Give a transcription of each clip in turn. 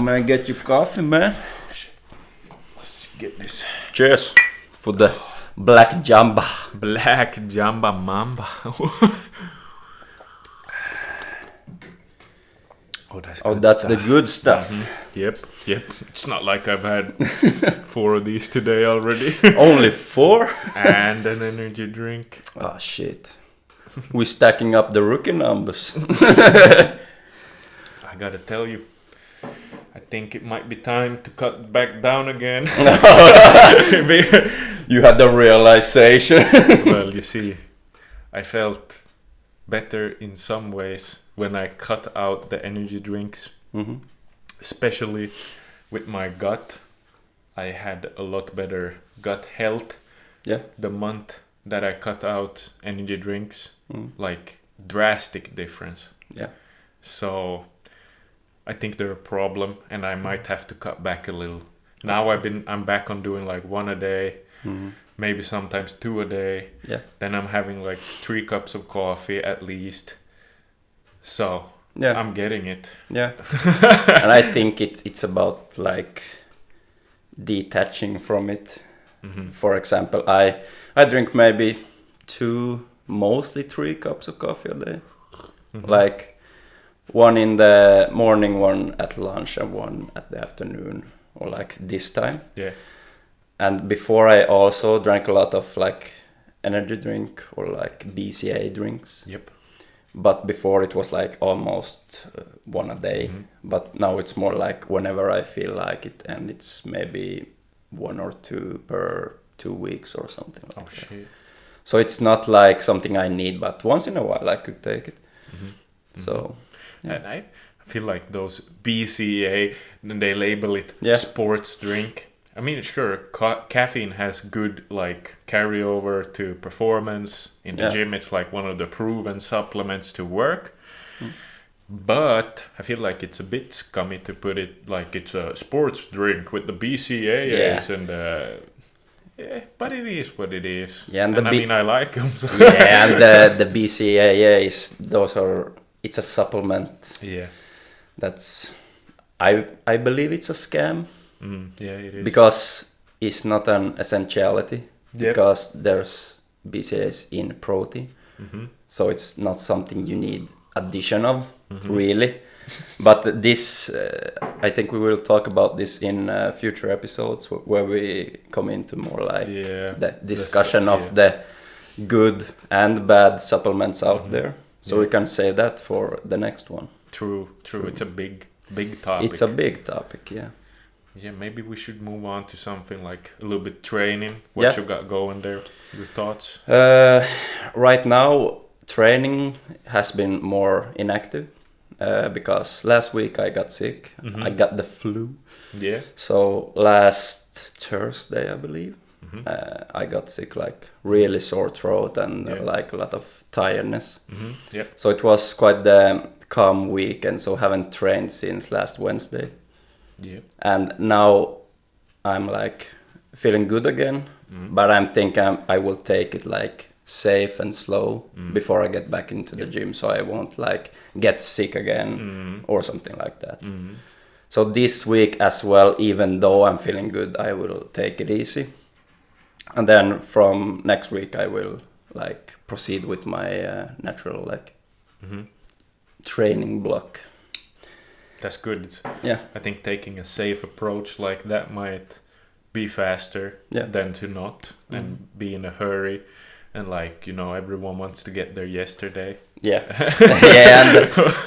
man, get your coffee, man. Let's get this. Cheers for the Black Jamba. Black Jamba Mamba. That's the good stuff. Mm-hmm. Yep. It's not like I've had 4 of these today already. Only 4? And an energy drink. Oh, shit. We're stacking up the rookie numbers. I gotta tell you, I think it might be time to cut back down again. You had the realization. Well, you see, I felt better in some ways when I cut out the energy drinks. Mm-hmm. Especially with my gut. I had a lot better gut health. Yeah. The month that I cut out energy drinks, like drastic difference. Yeah. So I think they're a problem, and I might have to cut back a little. Now I'm back on doing like 1 a day, maybe sometimes 2 a day. Yeah. Then I'm having like 3 cups of coffee at least. So yeah, I'm getting it. Yeah. And I think it's about like detaching from it. Mm-hmm. For example, I drink maybe 2, mostly 3 cups of coffee a day. Mm-hmm. Like 1 in the morning, 1 at lunch, and 1 at the afternoon, or like this time. Yeah. And before I also drank a lot of like energy drink or like BCA drinks. Yep. But before it was like almost 1 a day. Mm-hmm. But now it's more like whenever I feel like it, and it's maybe 1 or 2 per 2 weeks or something like that. Shit. So it's not like something I need, but once in a while I could take it. Mm-hmm. So, yeah. And I feel like those BCA, they label it sports drink. I mean, sure, caffeine has good like carryover to performance. In the gym, it's like one of the proven supplements to work. But I feel like it's a bit scummy to put it like it's a sports drink with the BCAAs and but it is what it is. Yeah, and I mean, I like them. So. Yeah, and the BCAAs, it's a supplement. Yeah. That's, I believe it's a scam. Yeah, it is. Because it's not an essentiality. Yep. Because there's BCAAs in protein. Mm-hmm. So it's not something you need addition of, really. But this, I think we will talk about this in future episodes where we come into more like the discussion of the good and bad supplements out there. So we can save that for the next one. True. It's a big topic. It's a big topic, yeah. Yeah, maybe we should move on to something like a little bit training. What you got going there? Your thoughts? Right now, training has been more inactive because last week I got sick. I got the flu. Yeah. So last Thursday, I believe, I got sick, like really sore throat and like a lot of tiredness. Yeah. So it was quite the calm week, and so haven't trained since last Wednesday. Yeah. And now I'm like feeling good again, but I'm thinking I will take it like safe and slow before I get back into the gym, so I won't like get sick again or something like that. So this week as well, even though I'm feeling good, I will take it easy. And then from next week I will like proceed with my natural like training block. That's good. Yeah. I think taking a safe approach like that might be faster than to not and be in a hurry. And like, you know, everyone wants to get there yesterday. Yeah.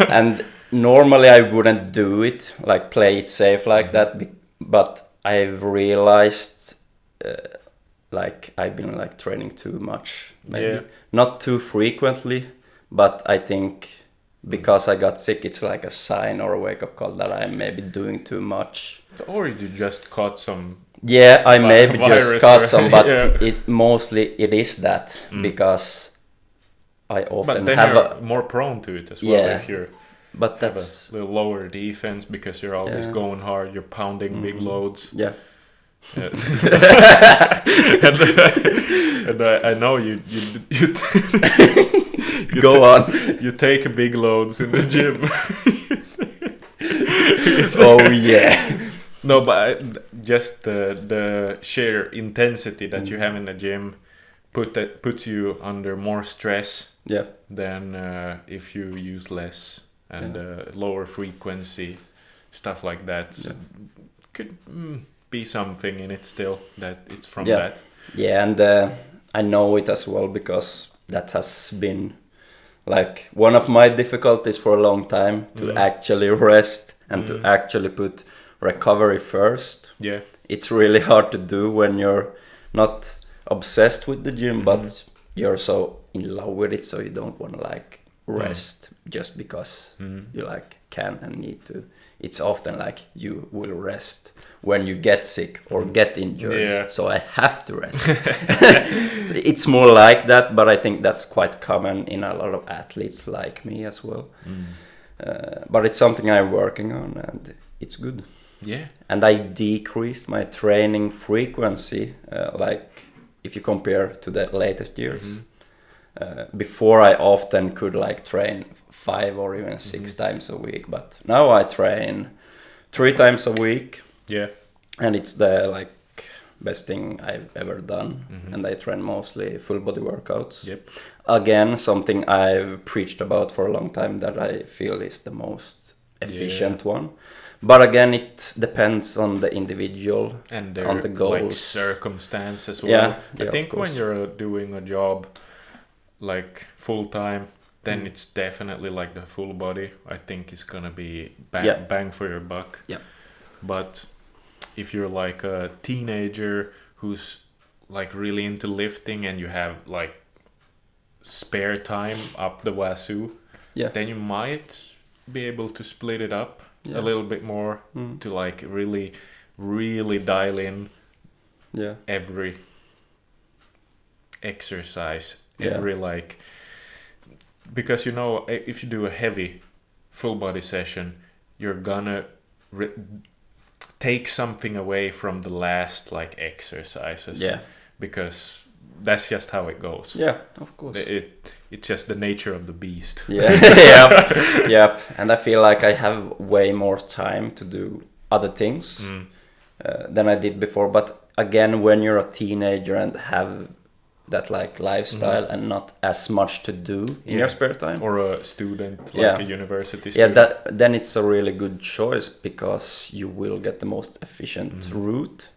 and normally I wouldn't do it, like play it safe like that. But I've realized like I've been like training too much. Maybe not too frequently, but I think because I got sick, it's like a sign or a wake-up call that I'm maybe doing too much. Or you just caught some... Yeah, I maybe just caught some, but it is that because I often but then you're more prone to it as well if you're but that's a little lower defense because you're always going hard, you're pounding big loads. Yeah. And I know you go on. You take big loads in the gym. Oh yeah. No, but just the sheer intensity that you have in the gym puts you under more stress than if you use less and lower frequency stuff like that. So could be something in it still that it's from that. Yeah, and I know it as well because that has been like one of my difficulties for a long time to actually rest and to actually put recovery first. Yeah, it's really hard to do when you're not obsessed with the gym, but you're so in love with it, so you don't want to like rest just because you like can and need to. It's often like you will rest when you get sick or get injured, so I have to rest. It's more like that, but I think that's quite common in a lot of athletes like me as well. But it's something I'm working on, and it's good. Yeah. And I decreased my training frequency, like if you compare to the latest years. Before I often could like train 5 or even 6 times a week, but now I train 3 times a week. Yeah. And it's the like best thing I've ever done. And I train mostly full body workouts. Yep. Again, something I've preached about for a long time that I feel is the most efficient one. But again, it depends on the individual and their on the goals. Like circumstance as well. Yeah, I think when you're doing a job like full time, then it's definitely like the full body. I think it's gonna be bang for your buck. Yeah. But if you're like a teenager who's like really into lifting and you have like spare time up the wazoo, then you might be able to split it up a little bit more to like really dial in every exercise, every like, because you know if you do a heavy full body session, you're gonna take something away from the last like exercises, because that's just how it goes. Yeah, of course. It's just the nature of the beast. Yep. And I feel like I have way more time to do other things than I did before. But again, when you're a teenager and have that like lifestyle and not as much to do in your spare time, or a student, like a university student, then it's a really good choice because you will get the most efficient route.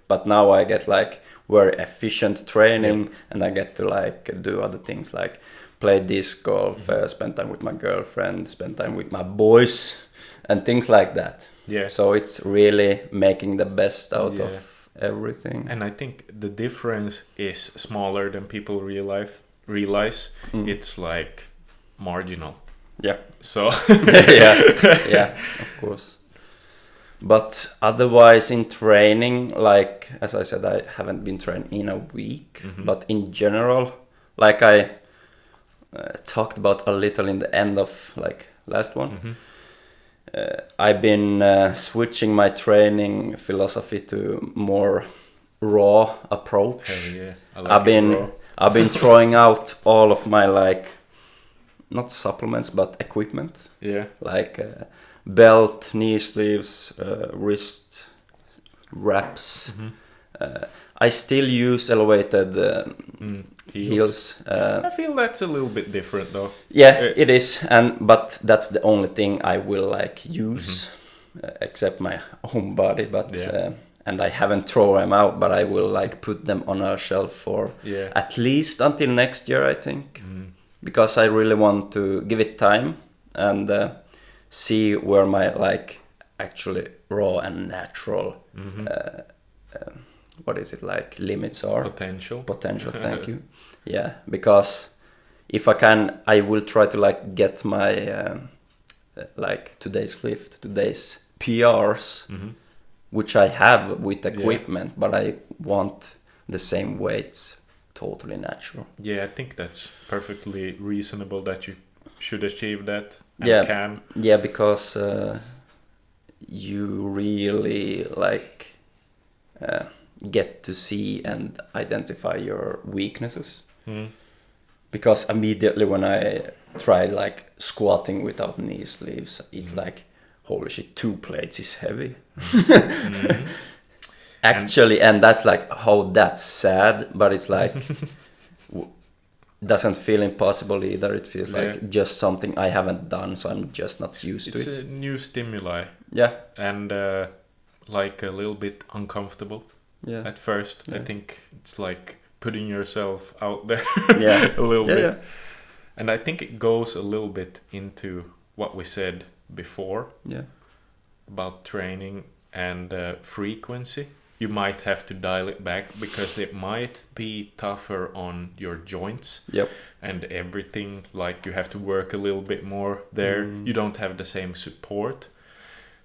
But now I get like very efficient training and I get to like do other things like play disc golf, spend time with my girlfriend, spend time with my boys and things like that. So it's really making the best out of everything. And I think the difference is smaller than people realize. It's like marginal. So of course. But otherwise in training, like as I said, I haven't been training in a week, but in general, like I talked about a little in the end of like last one, I've been switching my training philosophy to more raw approach. I like I've been throwing out all of my like not supplements but equipment. Like belt, knee sleeves, wrist wraps. I still use elevated heels. I feel that's a little bit different though. It is, but that's the only thing I will like use, except my own body. But and I haven't thrown them out, but I will like put them on a shelf for at least until next year, I think, because I really want to give it time and see where my like actually raw and natural what is it like limits are. Potential, thank you. Because if I can, I will try to like get my like today's PRs, which I have with equipment, but I want the same weights totally natural. I think that's perfectly reasonable that you should achieve that and can. Because you really like get to see and identify your weaknesses. Because immediately when I tried like squatting without knee sleeves, it's like, holy shit, 2 plates is heavy. Mhm. Actually, and that's like, how that's sad, but it's like, doesn't feel impossible either. It feels like just something I haven't done, so I'm just not used to it. It's a new stimuli. Yeah. And like a little bit uncomfortable at first. I think it's like putting yourself out there a little bit. Yeah. And I think it goes a little bit into what we said before about training and frequency. You might have to dial it back because it might be tougher on your joints and everything. Like you have to work a little bit more there. You don't have the same support.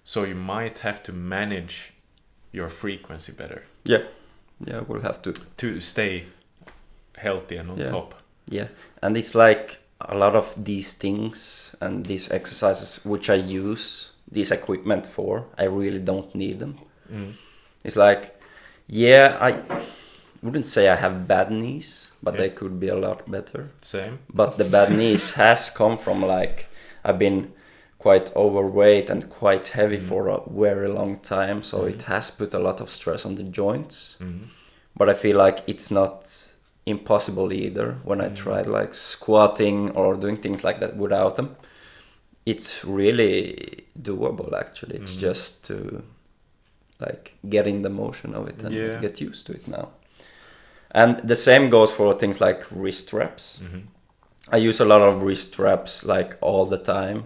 So you might have to manage your frequency better. Yeah, we'll have to stay healthy and on top. Yeah, and it's like a lot of these things and these exercises which I use this equipment for, I really don't need them. It's like, I wouldn't say I have bad knees, but they could be a lot better. Same. But the bad knees has come from like, I've been quite overweight and quite heavy for a very long time, so it has put a lot of stress on the joints. But I feel like it's not impossible either when I tried like squatting or doing things like that without them. It's really doable actually. It's just to like get in the motion of it and get used to it now. And the same goes for things like wrist wraps. I use a lot of wrist wraps like all the time.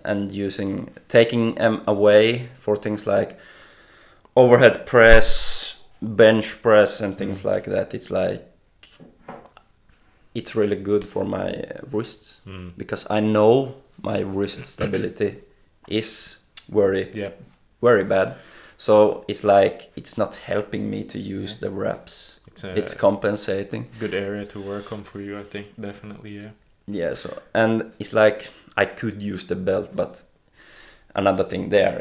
And taking them away for things like overhead press, bench press and things like that. It's like, it's really good for my wrists because I know my wrist stability is very bad. So it's like, it's not helping me to use the wraps. It's compensating. Good area to work on for you, I think, definitely, Yeah, so, and it's like, I could use the belt, but another thing there,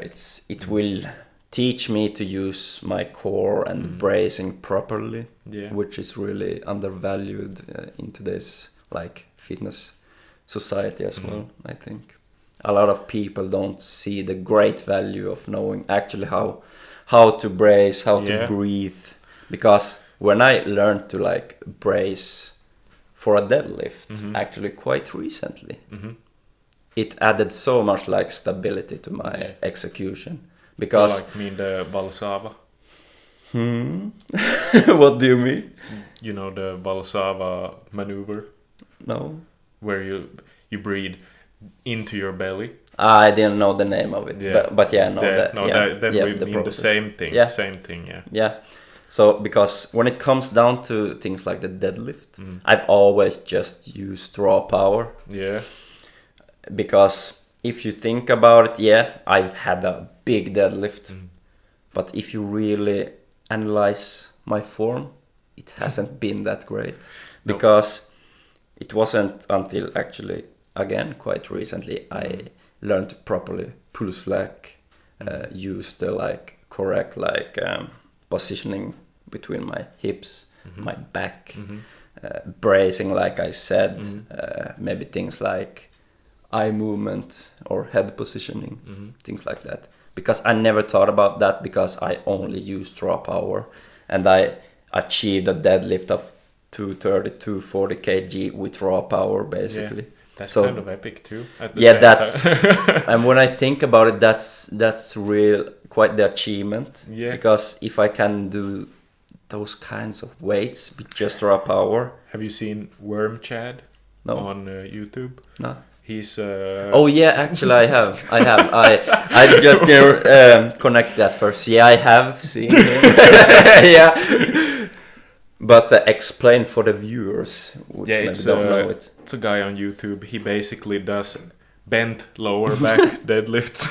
it will teach me to use my core and bracing properly, which is really undervalued in today's like fitness society as well. I think a lot of people don't see the great value of knowing actually how to brace, how to breathe, because when I learned to like brace for a deadlift actually quite recently, it added so much like stability to my execution. Because like mean the Valsava. What do you mean? You know the Valsava maneuver? No. Where you breathe into your belly. I didn't know the name of it, but yeah, I know that. We mean the same thing. Same thing, Yeah. So because when it comes down to things like the deadlift, I've always just used raw power. Yeah. Because if you think about it, I've had a big deadlift. But if you really analyze my form, it hasn't been that great. Because it wasn't until actually, again, quite recently, I learned to properly pull slack, use the like correct like positioning between my hips, my back, bracing, like I said, maybe things like eye movement or head positioning, things like that. Because I never thought about that because I only used raw power, and I achieved a deadlift of 230, 240 kg with raw power basically. Yeah, that's kind of epic too. That's and when I think about it, that's real quite the achievement. Yeah. Because if I can do those kinds of weights with just raw power. Have you seen Worm Chad on YouTube? No. He's Oh yeah, actually I have. I just connect that first. Yeah, I have seen him. Yeah. But explain for the viewers which maybe don't know it. It's a guy on YouTube. He basically does bent lower back deadlifts.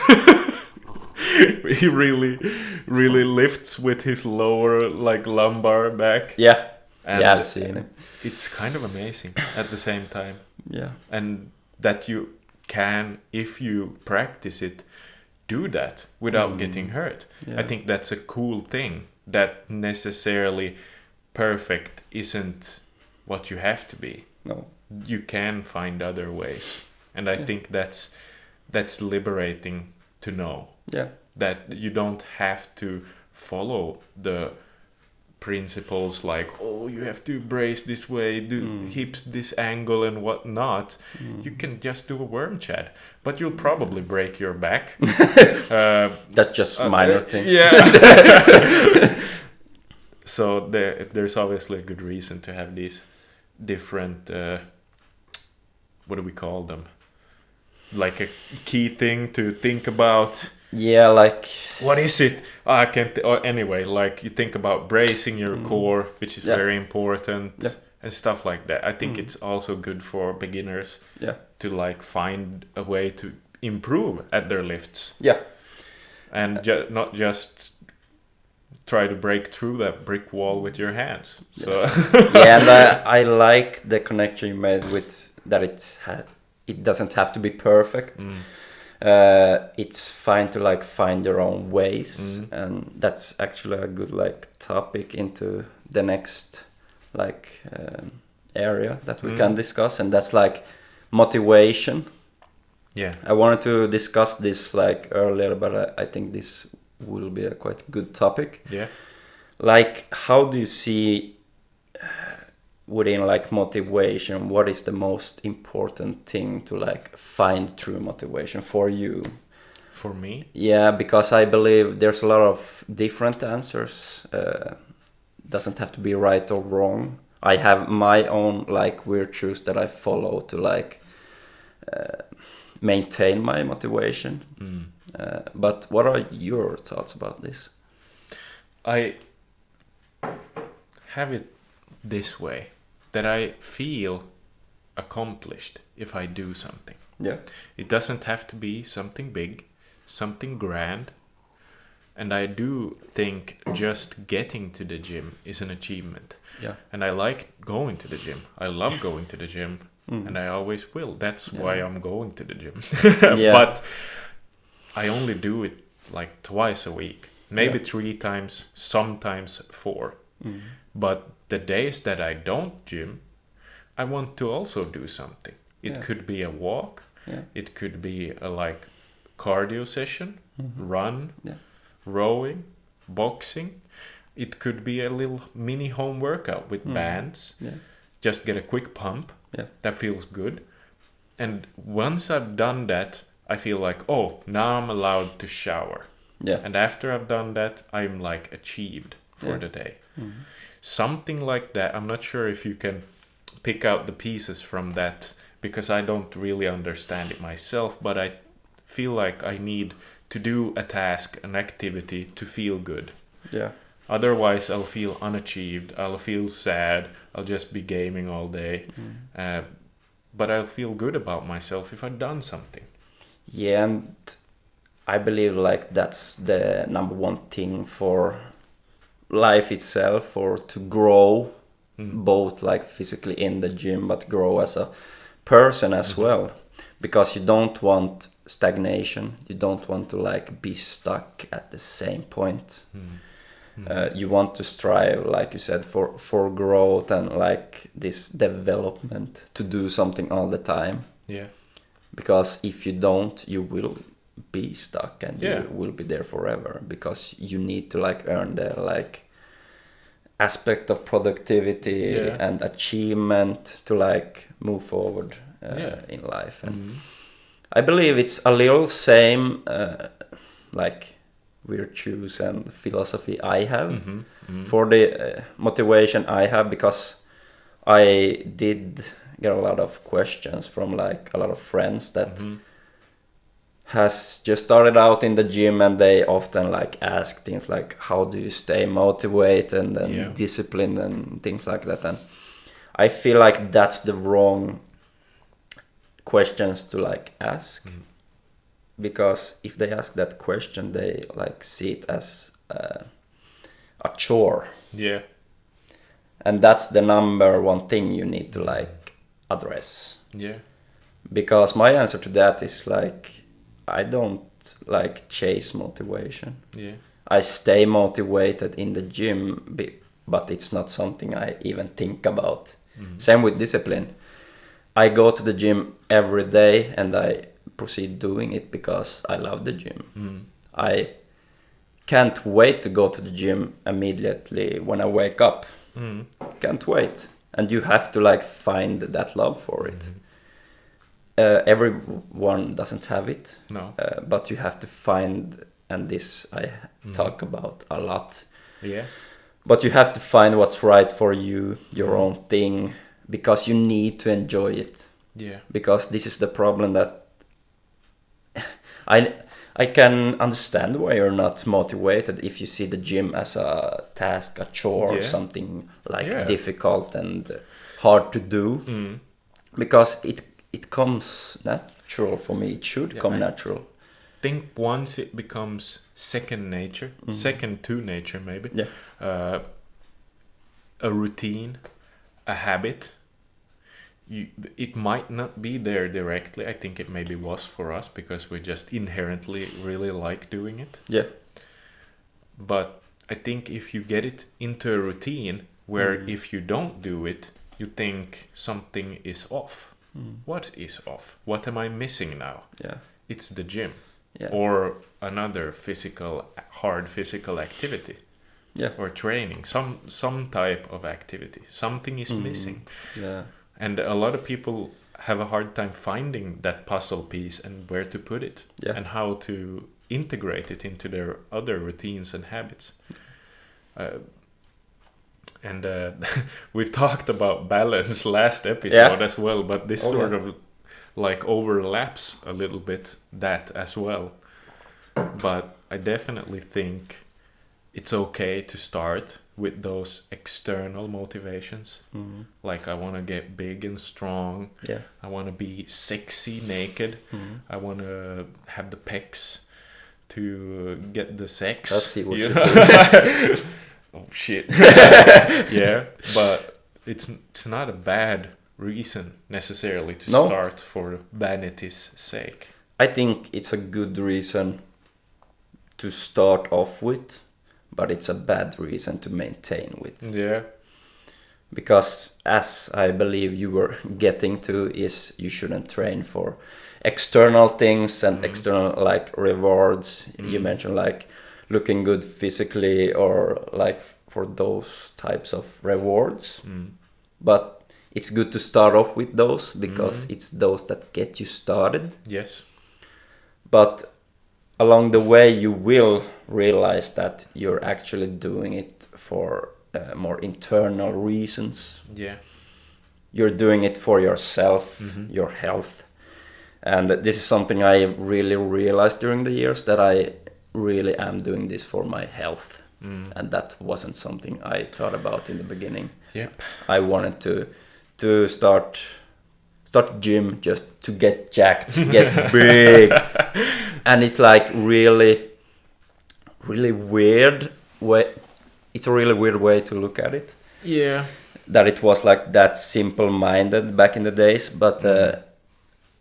He really lifts with his lower like lumbar back. Yeah. And I've seen it. It's kind of amazing at the same time. Yeah. And that you can, if you practice it, do that without getting hurt. Yeah. I think that's a cool thing. That necessarily perfect isn't what you have to be. No. You can find other ways. And I think that's that's liberating to know. Yeah. That you don't have to follow the principles like, oh, you have to brace this way, do hips this angle and whatnot. You can just do a worm chat, but you'll probably break your back. That's just minor things. Yeah. So there's obviously a good reason to have these different, what do we call them? Like a key thing to think about. Yeah, like... What is it? I can't... anyway, like you think about bracing your core, which is very important, and stuff like that. I think it's also good for beginners to like find a way to improve at their lifts. Yeah. And not just try to break through that brick wall with your hands. So yeah, and I like the connection you made with that it doesn't have to be perfect. It's fine to like find your own ways, and that's actually a good like topic into the next like area that we can discuss, and that's like motivation. Yeah, I wanted to discuss this like earlier, but I think this will be a quite good topic. Yeah, like how do you see within like motivation, what is the most important thing to like find true motivation for you? For me? Yeah, because I believe there's a lot of different answers. Doesn't have to be right or wrong. I have my own like virtues that I follow to like maintain my motivation. But what are your thoughts about this? I have it this way, that I feel accomplished if I do something. Yeah. It doesn't have to be something big, something grand. And I do think just getting to the gym is an achievement. Yeah. And I like going to the gym. I love going to the gym. And I always will. That's why I'm going to the gym. But I only do it like twice a week. Maybe 3 times, sometimes 4. But the days that I don't gym, I want to also do something. It could be a walk. It could be a like cardio session, run, rowing, boxing. It could be a little mini home workout with bands. Just get a quick pump. That feels good. And once I've done that, I feel like, oh, now I'm allowed to shower. And after I've done that, I'm like achieved for the day. Something like that. I'm not sure if you can pick out the pieces from that, because I don't really understand it myself, but I feel like I need to do a task, an activity to feel good. Otherwise, I'll feel unachieved. I'll feel sad. I'll just be gaming all day. But I'll feel good about myself if I've done something. Yeah, and I believe like that's the number one thing for life itself, or to grow both like physically in the gym, but grow as a person as well, because you don't want stagnation. You don't want to like be stuck at the same point. You want to strive, like you said, for growth and like this development, to do something all the time. Because if you don't, you will be stuck, and you will be there forever, because you need to like earn the like aspect of productivity and achievement to like move forward in life. And I believe it's a little same like virtues and philosophy I have for the motivation I have, because I did get a lot of questions from like a lot of friends that has just started out in the gym, and they often like ask things like, how do you stay motivated and disciplined and things like that. And I feel like that's the wrong questions to like ask, because if they ask that question, they like see it as a chore. And that's the number one thing you need to like address. Because my answer to that is like, I don't like chase motivation. I stay motivated in the gym, but it's not something I even think about. Same with discipline. I go to the gym every day, and I proceed doing it because I love the gym. I can't wait to go to the gym immediately when I wake up. Can't wait. And you have to like find that love for it. Everyone doesn't have it. No. But you have to find, and this I talk about a lot. Yeah. But you have to find what's right for you, your own thing, because you need to enjoy it. Yeah. Because this is the problem that I can understand why you're not motivated if you see the gym as a task, a chore, or something like difficult and hard to do. Because it comes natural for me. It should come natural. I think once it becomes second nature, second to nature maybe, a routine, a habit, it might not be there directly. I think it maybe was for us because we just inherently really like doing it. Yeah. But I think if you get it into a routine where if you don't do it, you think something is off. What is off? What am I missing now? Yeah. It's the gym. Yeah. Or another hard physical activity. Yeah. Or training, some type of activity. Something is missing. Yeah. And a lot of people have a hard time finding that puzzle piece and where to put it and how to integrate it into their other routines and habits. And we've talked about balance last episode as well, but this sort of like overlaps a little bit that as well. But I definitely think it's okay to start with those external motivations. Like I want to get big and strong. Yeah. I want to be sexy naked. I want to have the pecs to get the sex. Let's see what you you know? Oh shit. Yeah, but it's not a bad reason necessarily to start for vanity's sake. I think it's a good reason to start off with, but it's a bad reason to maintain with. Yeah. Because as I believe you were getting to is you shouldn't train for external things and external like rewards. You mentioned like looking good physically or like for those types of rewards. But it's good to start off with those because it's those that get you started. Yes. But along the way you will realize that you're actually doing it for more internal reasons. Yeah. You're doing it for yourself, your health. And this is something I really realized during the years, that I really am doing this for my health. And that wasn't something I thought about in the beginning. Yep. I wanted to start gym just to get jacked, get big. And it's like really weird way. It's a really weird way to look at it. Yeah. That it was like that simple-minded back in the days, but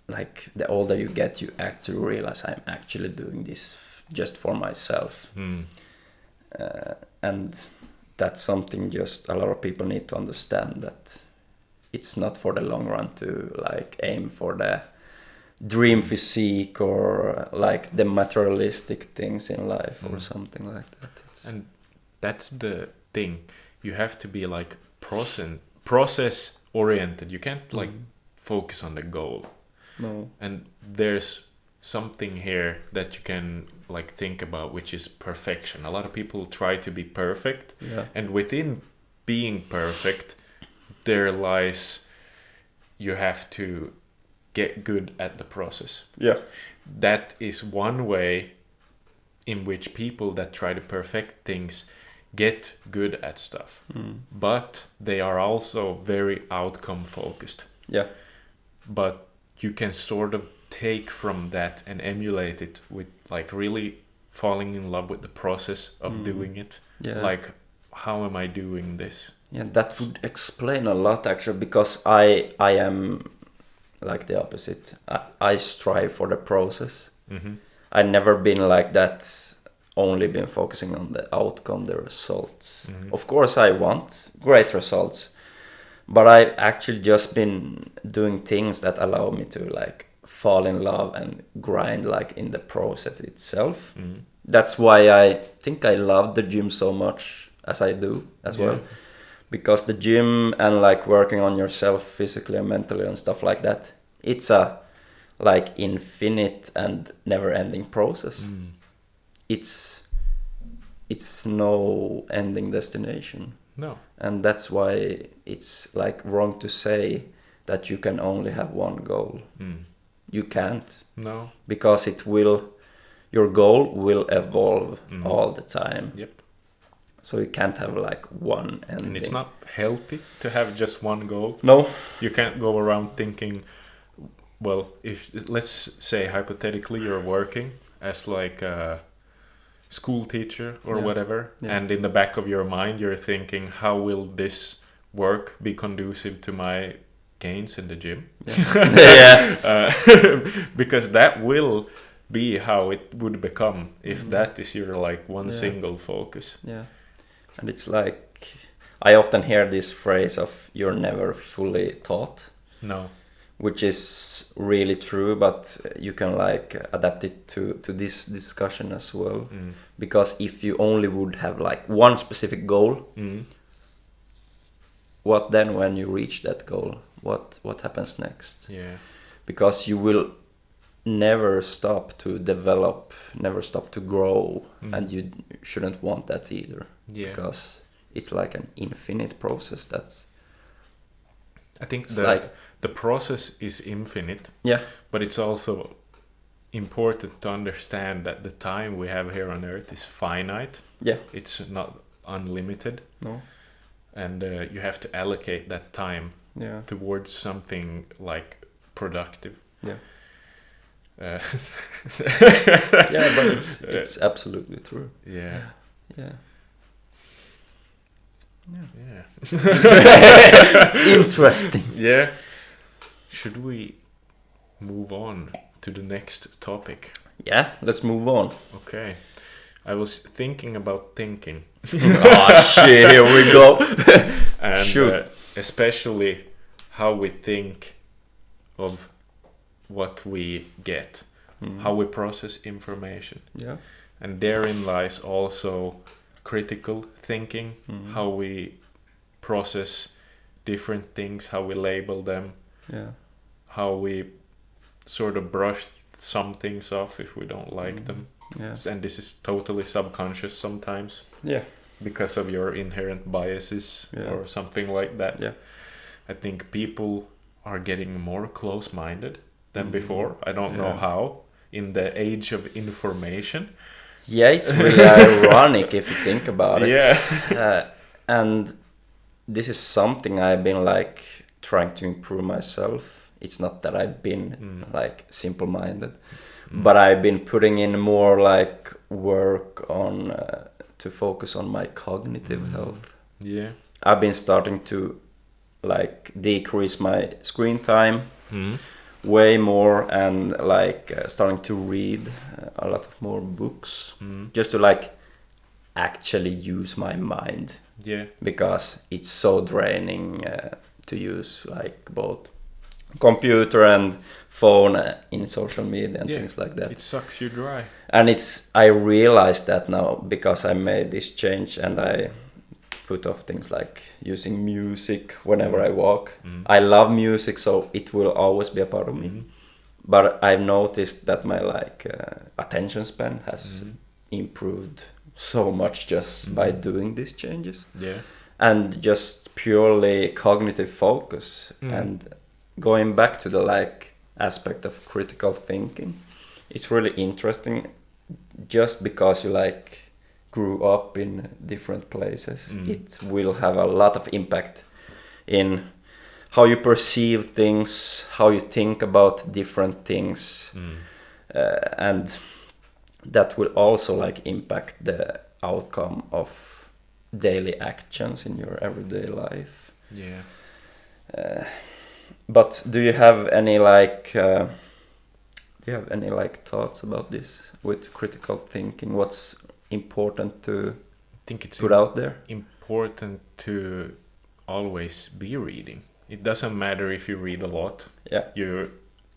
like the older you get, you actually realize I'm actually doing this just for myself. And that's something just a lot of people need to understand, that it's not for the long run to like aim for the dream physique or like the materialistic things in life or something like that. And that's the thing. You have to be like process oriented. You can't like focus on the goal. No. And there's something here that you can like think about, which is perfection. A lot of people try to be perfect, and within being perfect there lies you have to get good at the process. Yeah. That is one way in which people that try to perfect things get good at stuff. But they are also very outcome focused. Yeah. But you can sort of take from that and emulate it with like really falling in love with the process of doing it. Yeah. Like, how am I doing this? Yeah, that would explain a lot actually, because I am like the opposite. I strive for the process. I've never been like that, only been focusing on the outcome, the results. Of course I want great results, but I've actually just been doing things that allow me to like fall in love and grind like in the process itself. That's why I think I love the gym so much as I do as well, because the gym and like working on yourself physically and mentally and stuff like that, it's a like infinite and never-ending process. It's no ending destination. No. And that's why it's like wrong to say that you can only have one goal. You can't. No. Because your goal will evolve all the time. Yep. So you can't have like one ending. And it's not healthy to have just one goal. No. You can't go around thinking, well, if let's say hypothetically you're working as like a school teacher or whatever, and in the back of your mind you're thinking, how will this work be conducive to my gains in the gym? Because that will be how it would become if that is your like one single focus. Yeah. And it's like, I often hear this phrase of you're never fully taught. No. Which is really true, but you can like adapt it to this discussion as well. Because if you only would have like one specific goal, what then when you reach that goal? What happens next? Yeah. Because you will never stop to develop, never stop to grow, and you shouldn't want that either. Yeah. Because it's like an infinite process. I think the process is infinite. Yeah. But it's also important to understand that the time we have here on Earth is finite. Yeah. It's not unlimited. No. And you have to allocate that time towards something like productive. Yeah. Yeah, but it's absolutely true. Yeah. Yeah. Interesting. Yeah. Should we move on to the next topic? Yeah, let's move on. Okay. I was thinking about thinking. Oh shit, here we go. And Shoot. Especially how we think of what we get, how we process information. Yeah. And therein lies also critical thinking, how we process different things, how we label them, how we sort of brush some things off if we don't like them. Yeah. And this is totally subconscious sometimes. Yeah. Because of your inherent biases or something like that. Yeah. I think people are getting more close-minded than before. I don't know how. In the age of information. Yeah, it's really ironic if you think about it. Yeah. And this is something I've been like trying to improve myself. It's not that I've been like simple-minded, but I've been putting in more like work on to focus on my cognitive health. Yeah. I've been starting to like decrease my screen time way more, and like starting to read a lot of more books just to like actually use my mind. Yeah. Because it's so draining to use like both computer and phone in social media and things like that. It sucks you dry. And I realized that now because I made this change and I put off things like using music whenever I walk. I love music, so it will always be a part of me. But I've noticed that my like attention span has improved so much just by doing these changes. Yeah. And just purely cognitive focus and going back to the like aspect of critical thinking. It's really interesting just because you like grew up in different places. It will have a lot of impact in how you perceive things, how you think about different things, and that will also like impact the outcome of daily actions in your everyday life. Yeah. But do you have any like thoughts about this with critical thinking? What's important to put out there? Important to always be reading. It doesn't matter if you read a lot. Yeah.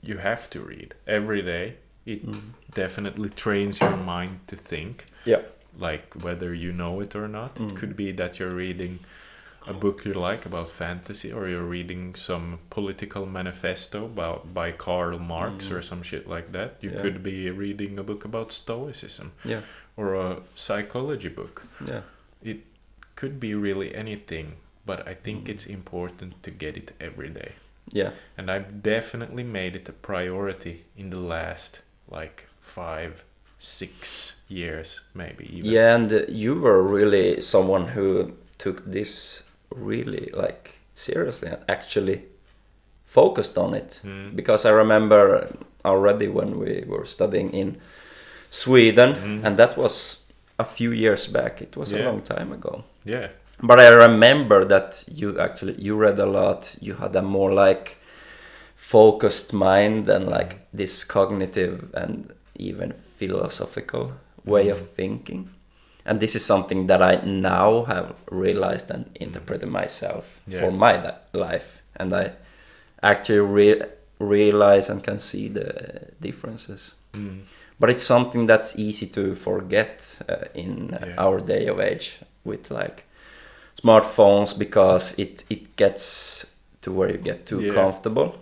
you have to read every day. It definitely trains your mind to think. Yeah. Like whether you know it or not. It could be that you're reading a book you like about fantasy, or you're reading some political manifesto by Karl Marx or some shit like that. You could be reading a book about stoicism, or a psychology book. Yeah. It could be really anything, but I think it's important to get it every day. Yeah. And I've definitely made it a priority in the last 5-6 years, maybe even. Yeah, and you were really someone who took this really seriously and actually focused on it. Because I remember already when we were studying in Sweden, and that was a few years back. It was a long time ago. Yeah. But I remember that you read a lot. You had a more focused mind and this cognitive and even philosophical way of thinking. And this is something that I now have realized and interpreted myself for my life. And I actually realize and can see the differences. But it's something that's easy to forget in our day of age with smartphones, because it gets to where you get too comfortable.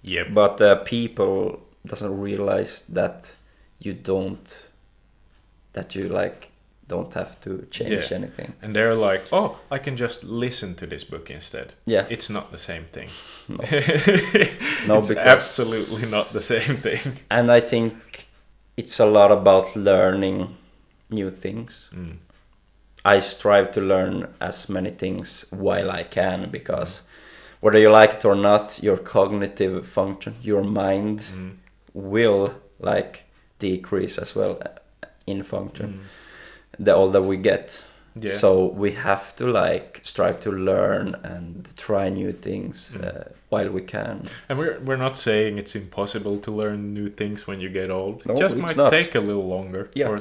Yeah. But people doesn't realize that you don't have to change anything. And they're like, oh, I can just listen to this book instead. Yeah. It's not the same thing. No, it's because absolutely not the same thing. And I think it's a lot about learning new things. I strive to learn as many things while I can, because whether you like it or not, your cognitive function, your mind will decrease as well in function the older we get. So we have to strive to learn and try new things while we can. And we're not saying it's impossible to learn new things when you get old. No, it just it's might not. take a little longer, Yeah.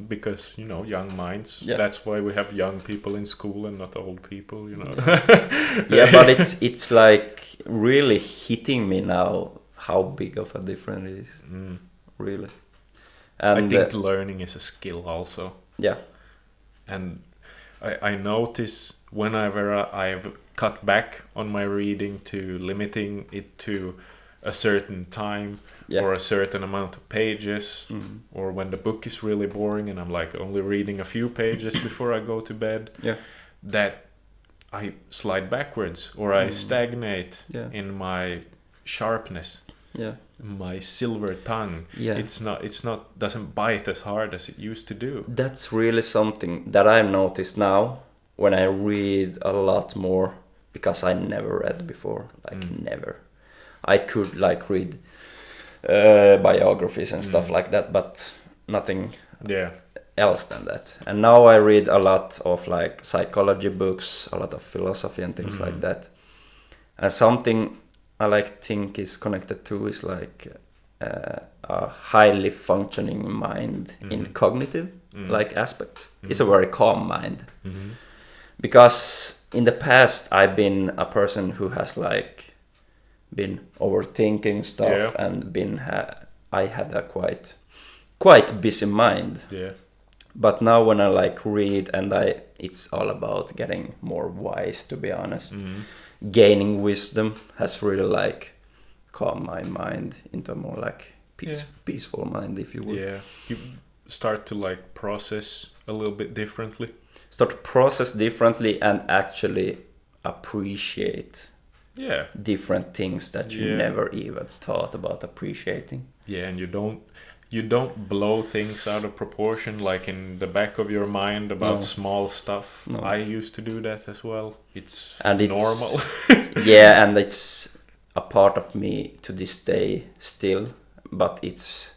because young minds. Yeah. That's why we have young people in school and not old people. Yeah, but it's really hitting me now how big of a difference it is. Really. And I think learning is a skill also. Yeah. And I notice whenever I've cut back on my reading to limiting it to a certain time or a certain amount of pages, or when the book is really boring and I'm only reading a few pages before I go to bed, that I slide backwards, or I stagnate in my sharpness. Yeah. My silver tongue. Yeah. It's not doesn't bite as hard as it used to do. That's really something that I've noticed now when I read a lot more, because I never read before, never. I could read biographies and stuff like that, but nothing else than that. And now I read a lot of psychology books, a lot of philosophy and things like that. And something I think is connected to is a highly functioning mind in cognitive aspects. It's a very calm mind. Because in the past I've been a person who has been overthinking stuff and I had a quite busy mind. Yeah. But now when I read, and it's all about getting more wise, to be honest. Gaining wisdom has really calmed my mind into a more peaceful mind, if you will. Yeah, you start to process a little bit differently. Start to process differently and actually appreciate different things that you never even thought about appreciating. Yeah, and you don't blow things out of proportion in the back of your mind about small stuff. No. I used to do that as well. It's normal. Yeah, and it's a part of me to this day still, but it's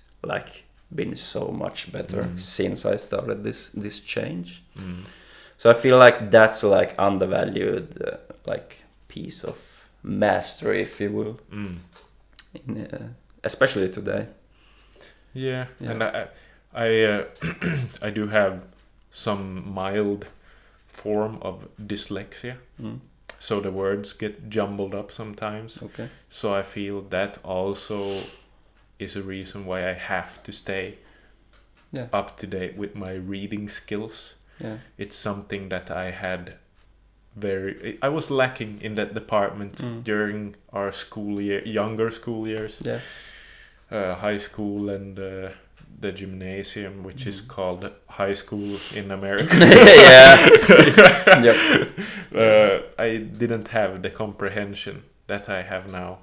been so much better since I started this change. So I feel that's undervalued piece of mastery, if you will, especially today. Yeah, and I do have some mild form of dyslexia. so the words get jumbled up sometimes. Okay. So I feel that also is a reason why I have to stay up to date with my reading skills. Yeah. It's something that I was lacking in that department during our younger school years. Yeah. High school and the gymnasium, which is called high school in America. Yeah. I didn't have the comprehension that I have now,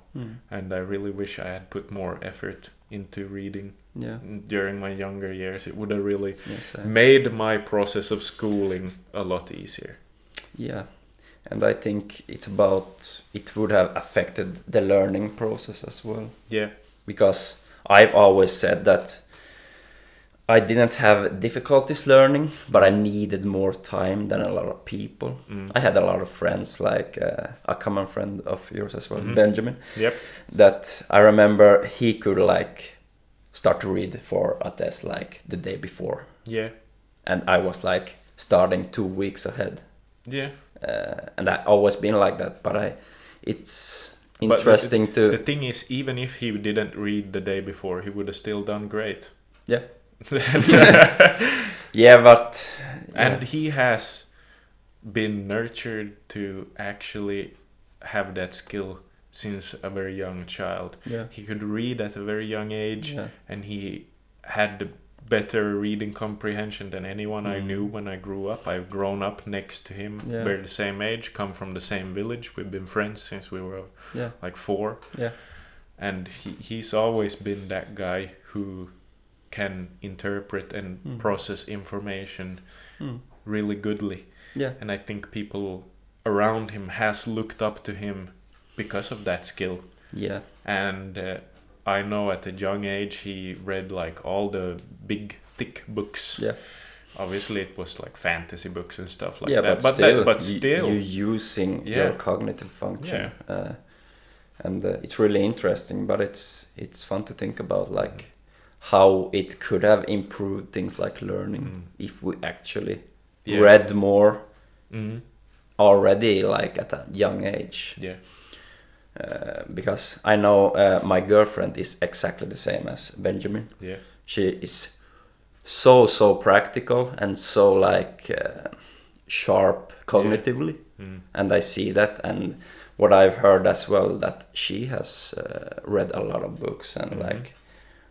and I really wish I had put more effort into reading during my younger years. It would have really made my process of schooling a lot easier. Yeah, and I think it would have affected the learning process as well. Yeah. Because I've always said that I didn't have difficulties learning, but I needed more time than a lot of people. I had a lot of friends, like a common friend of yours as well, Benjamin. Yep. That I remember he could like start to read for a test like the day before. Yeah. And I was like starting 2 weeks ahead. Yeah. And I always been like that, but it's interesting to... The thing is, even if he didn't read the day before, he would have still done great. Yeah. Yeah, but... And he has been nurtured to actually have that skill since a very young child. Yeah. He could read at a very young age, and he had the better reading comprehension than anyone I knew when I grew up. I've grown up next to him. We're the same age, come from the same village. We've been friends since we were like 4. Yeah. And he's always been that guy who can interpret and process information really goodly. Yeah. And I think people around him has looked up to him because of that skill. Yeah. And I know at a young age he read like all the big thick books. Yeah. Obviously it was like fantasy books and stuff like that. But still you're using your cognitive function. Yeah. And it's really interesting, but it's fun to think about like how it could have improved things like learning if we actually read more already like at a young age. Yeah. Because I know my girlfriend is exactly the same as Benjamin. Yeah. She is so practical and so like sharp cognitively, and I see that. And what I've heard as well, that she has read a lot of books and like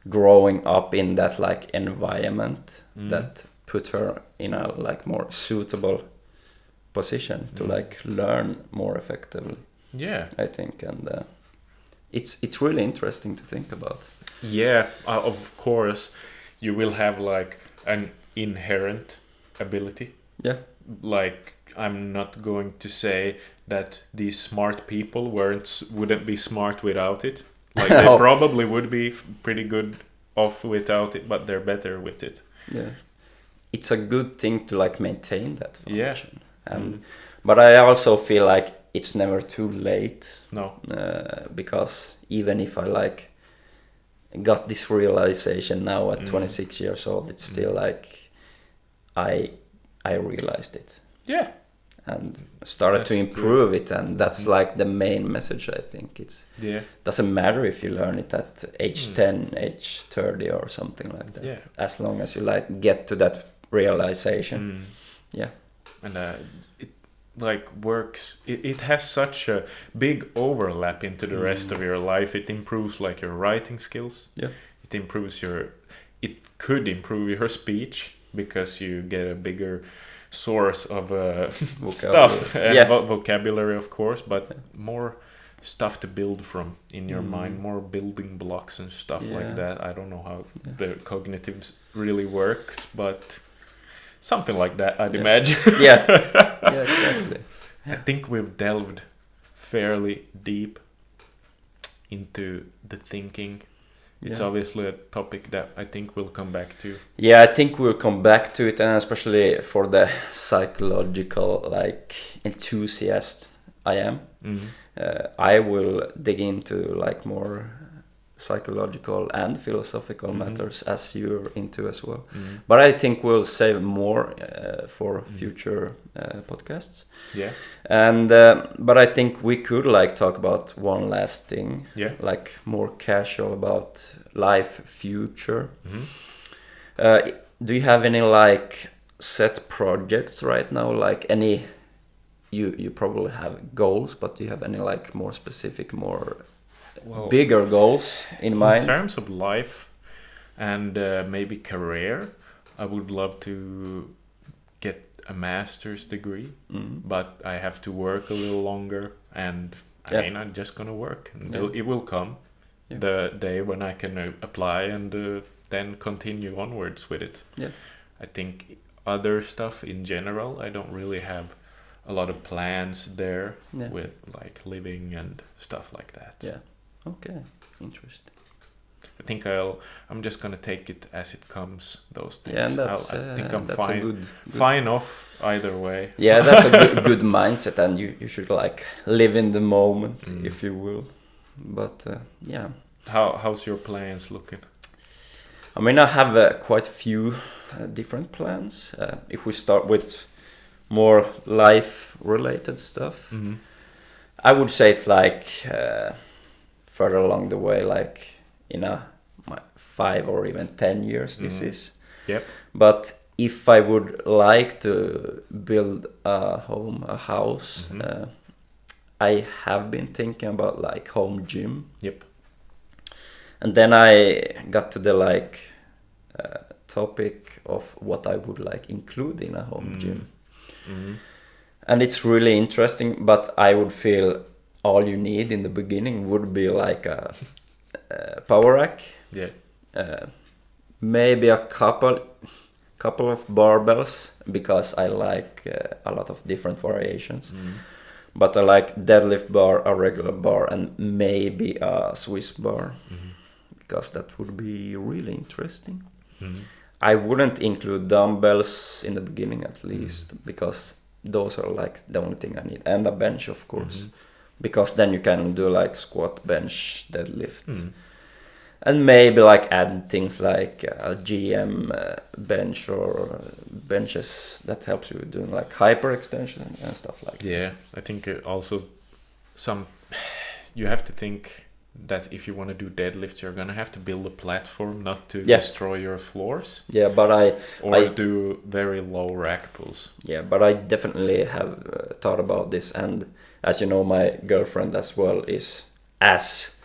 growing up in that like environment that put her in a like more suitable position to like learn more effectively. Yeah, I think, and it's really interesting to think about. Yeah, of course, you will have like an inherent ability. Yeah, like I'm not going to say that these smart people wouldn't be smart without it. Like they probably would be pretty good off without it, but they're better with it. Yeah, it's a good thing to like maintain that function. Yeah. And but I also feel like it's never too late. No. Because even if I like got this realization now at 26 years old, it's still like I realized it. Yeah. And started to improve it, and that's like the main message. I think doesn't matter if you learn it at age 10, age 30 or something like that. Yeah. As long as you like get to that realization. Yeah. And it like works. It has such a big overlap into the rest of your life. It improves like your writing skills. Yeah. It could improve your speech because you get a bigger source of stuff and vocabulary, of course, but more stuff to build from in your mind, more building blocks and stuff like that. I don't know how the cognitives really works, but something like that, I'd imagine. Yeah, exactly. I think we've delved fairly deep into the thinking. It's obviously a topic that I think we'll come back to. Yeah, I think we'll come back to it, and especially for the psychological like enthusiast I am. I will dig into like more psychological and philosophical matters as you're into as well. But I think we'll save more for future podcasts. Yeah. And but I think we could like talk about one last thing. Yeah. Like more casual about life, future. Do you have any like set projects right now? Like any, you probably have goals, but do you have any like more specific, more bigger goals in mind? In terms of life and maybe career, I would love to get a master's degree, but I have to work a little longer, and I mean, I'm just gonna work, and it will come the day when I can apply and then continue onwards with it. I think other stuff in general, I don't really have a lot of plans there with like living and stuff like that. Okay, interesting. I think I'm just gonna take it as it comes. Those things. Yeah, and that's, I think I'm that's fine. Fine off either way. Yeah, that's a good mindset, and you should like live in the moment, if you will. But yeah. How's your plans looking? I mean, I have quite a few different plans. If we start with more life-related stuff, I would say it's like further along the way, like in a 5 or even 10 years. This is. Yep. But if I would like to build a home, a house, I have been thinking about like home gym. Yep. And then I got to the like topic of what I would like include in a home gym. And it's really interesting, but I would feel all you need in the beginning would be like a power rack. Maybe a couple of barbells, because I like a lot of different variations. But I like deadlift bar, a regular bar, and maybe a Swiss bar, because that would be really interesting. I wouldn't include dumbbells in the beginning, at least, because those are like the only thing I need, and a bench, of course, because then you can do like squat, bench, deadlift, and maybe like add things like a GM bench or benches that helps you doing like hyperextension and stuff like that. Yeah, I think also you have to think that if you want to do deadlifts, you're gonna have to build a platform, not to destroy your floors. Yeah, but I do very low rack pulls. Yeah, but I definitely have thought about this, and as you know, my girlfriend as well is as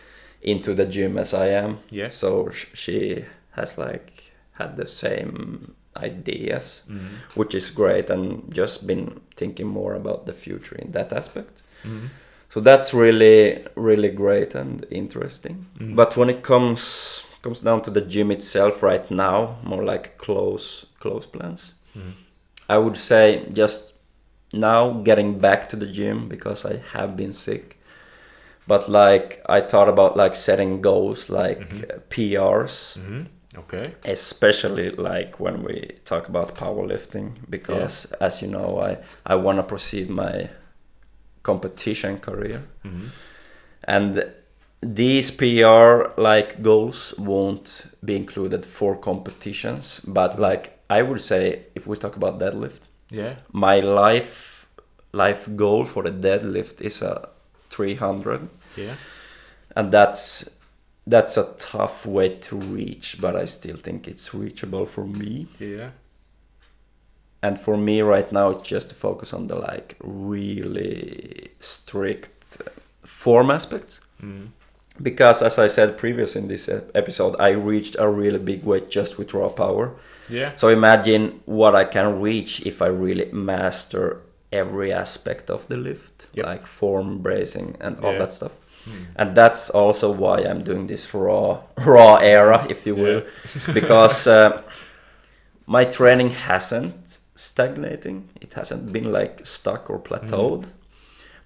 into the gym as I am. Yeah. So she has like had the same ideas, which is great, and just been thinking more about the future in that aspect. So that's really, really great and interesting. But when it comes down to the gym itself right now, more like close plans, I would say just now getting back to the gym, because I have been sick. But like I thought about like setting goals like PRs, okay, especially like when we talk about powerlifting, because as you know, I want to proceed my competition career, and these PR like goals won't be included for competitions, but like I would say if we talk about deadlift, my life goal for the deadlift is a 300, and that's a tough way to reach, but I still think it's reachable for me. And for me right now, it's just to focus on the like really strict form aspects. Because as I said previous in this episode, I reached a really big weight just with raw power. So imagine what I can reach if I really master every aspect of the lift, like form, bracing, and all that stuff. And that's also why I'm doing this raw era, if you will, because my training hasn't stagnating. It hasn't been like stuck or plateaued,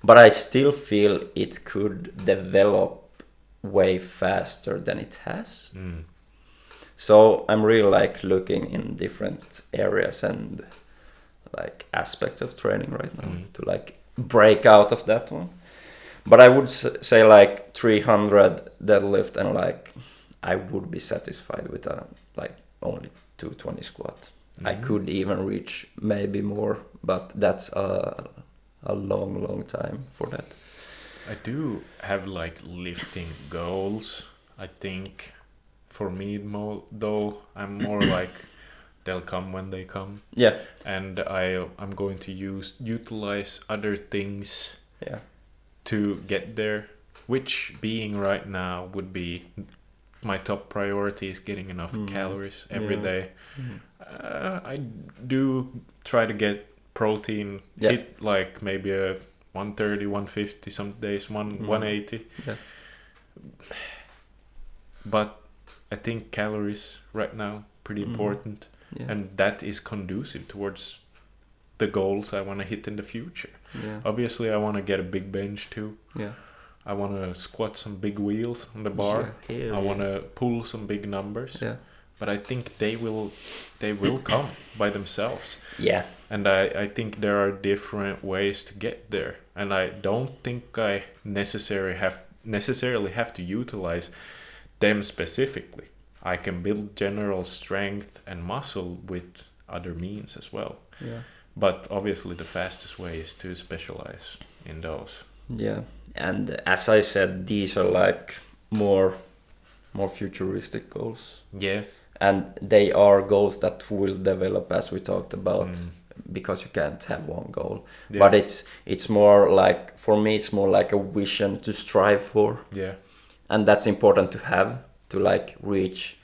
but I still feel it could develop way faster than it has. So I'm really like looking in different areas and like aspects of training right now to like break out of that one. But I would say like 300 deadlift, and like I would be satisfied with like only 220 squat. I could even reach maybe more, but that's a long time for that. I do have like lifting goals. I think for me though, I'm more like they'll come when they come. Yeah. And I'm going to utilize other things Yeah. to get there, which being right now would be my top priority is getting enough calories every day. I do try to get protein, hit like maybe a 130, 150 some days, 180. Yeah. But I think calories right now pretty important, and that is conducive towards the goals I want to hit in the future. Yeah. Obviously, I want to get a big bench too. Yeah. I want to squat some big wheels on the bar. I want to pull some big numbers. Yeah. But I think they will come by themselves. Yeah. And I think there are different ways to get there. And I don't think I necessarily have to utilize them specifically. I can build general strength and muscle with other means as well. Yeah. But obviously the fastest way is to specialize in those. Yeah. And as I said, these are like more futuristic goals. Yeah. And they are goals that will develop, as we talked about, because you can't have one goal. Yeah. But it's more like, for me, it's more like a vision to strive for. Yeah. And that's important to have, to like reach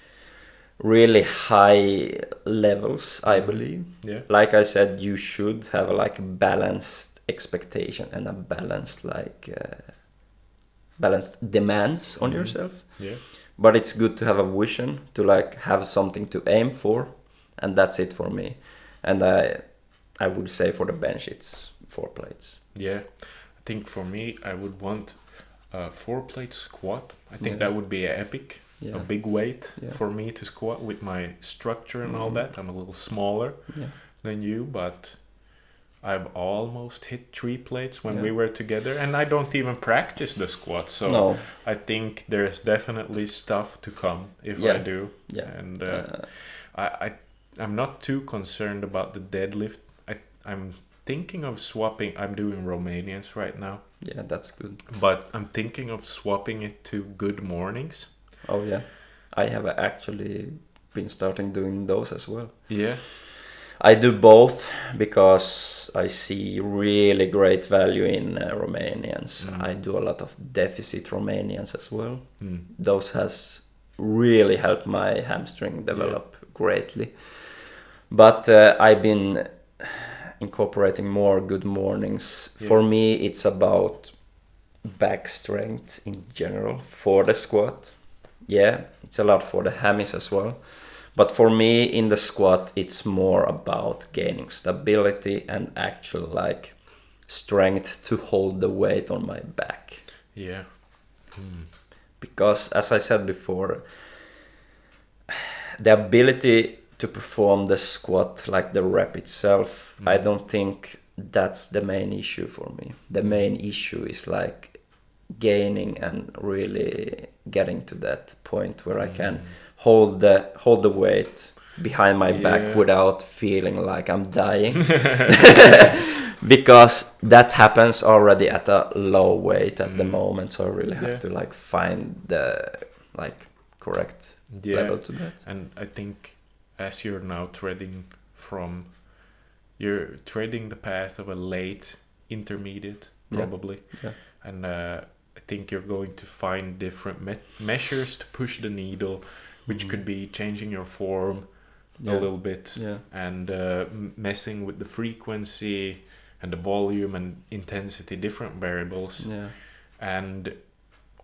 really high levels, I believe. Yeah. Like I said, you should have like a balanced expectation and a balanced demands on yourself. Yeah. But it's good to have a vision, to like have something to aim for, and that's it for me. And I would say for the bench it's 4 plates. Yeah, I think for me I would want a 4-plate squat. I think that would be epic. Yeah. A big weight for me to squat with my structure and all that. I'm a little smaller than you, but I've almost hit 3 plates when we were together, and I don't even practice the squat. So I think there's definitely stuff to come if I do. Yeah. And I'm not too concerned about the deadlift. I'm thinking of swapping. I'm doing Romanians right now. Yeah, that's good. But I'm thinking of swapping it to good mornings. Oh yeah, I have actually been starting doing those as well. Yeah. I do both because I see really great value in Romanians. I do a lot of deficit Romanians as well. Those has really helped my hamstring develop greatly. But I've been incorporating more good mornings. Yeah. For me, it's about back strength in general for the squat. Yeah, it's a lot for the hammies as well. But for me, in the squat, it's more about gaining stability and actual like strength to hold the weight on my back. Yeah. Because as I said before, the ability to perform the squat, like the rep itself, I don't think that's the main issue for me. The main issue is like gaining and really getting to that point where I can hold the weight behind my back without feeling like I'm dying. Because that happens already at a low weight at the moment, so I really have to like find the like correct level to that. And I think as you're now treading the path of a late intermediate probably. Yeah. And I think you're going to find different measures to push the needle, which could be changing your form a little bit and messing with the frequency and the volume and intensity, different variables. Yeah. And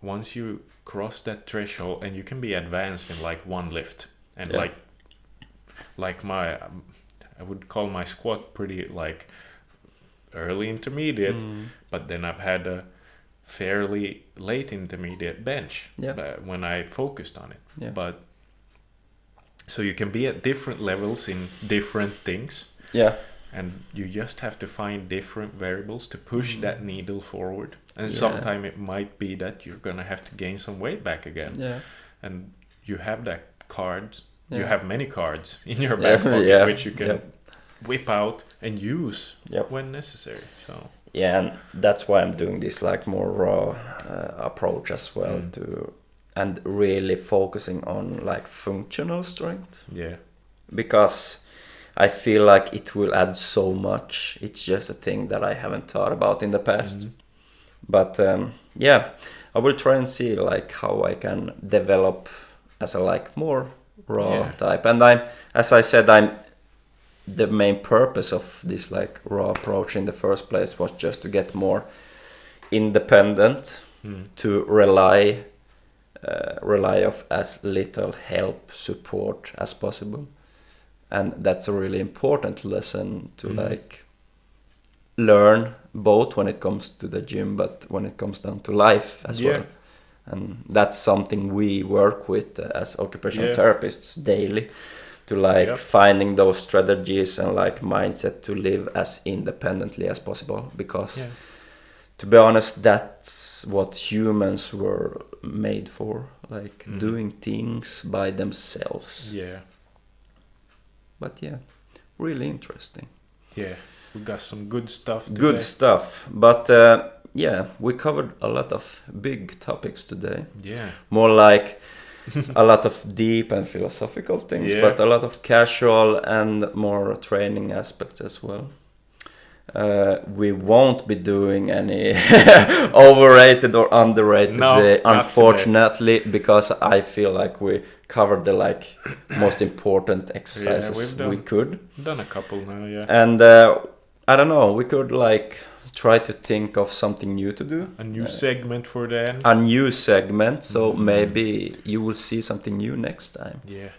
once you cross that threshold, and you can be advanced in like one lift, and like my, I would call my squat pretty like early intermediate, but then I've had a fairly late intermediate bench when I focused on it. Yeah. But so you can be at different levels in different things. Yeah. and you just have to find different variables to push that needle forward. And sometimes it might be that you're gonna have to gain some weight back again. Yeah. And you have that cards. Yeah. You have many cards in your back pocket which you can whip out and use when necessary. So yeah, and that's why I'm doing this like more raw approach as well and really focusing on like functional strength. Yeah. Because I feel like it will add so much. It's just a thing that I haven't thought about in the past. But I will try and see like how I can develop as a like more raw type. And as I said, the main purpose of this like raw approach in the first place was just to get more independent, to rely of as little help, support as possible. And that's a really important lesson to like learn, both when it comes to the gym, but when it comes down to life as well. And that's something we work with as occupational therapists daily, to like finding those strategies and like mindset to live as independently as possible. Because to be honest, that's what humans were made for, like doing things by themselves. Yeah. But really interesting. Yeah, we got some good stuff today. Good stuff. But we covered a lot of big topics today. Yeah. More like a lot of deep and philosophical things, but a lot of casual and more training aspects as well. We won't be doing any overrated or underrated today, unfortunately, because I feel like we covered the like most important exercises we could. We've done a couple now, And I don't know, we could like try to think of something new to do. A new segment for the end. A new segment, so maybe you will see something new next time. Yeah.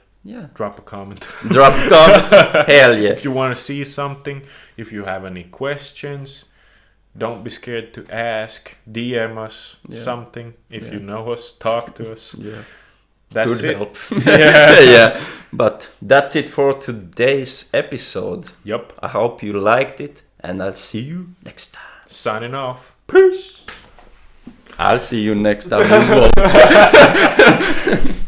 Drop a comment. Drop a comment. Hell yeah. If you want to see something, if you have any questions, don't be scared to ask. DM us something. If you know us, talk to us. Yeah. That's Could it. help. Yeah. But that's it for today's episode. Yep. I hope you liked it, and I'll see you next time. Signing off. Peace. I'll see you next time. You won't.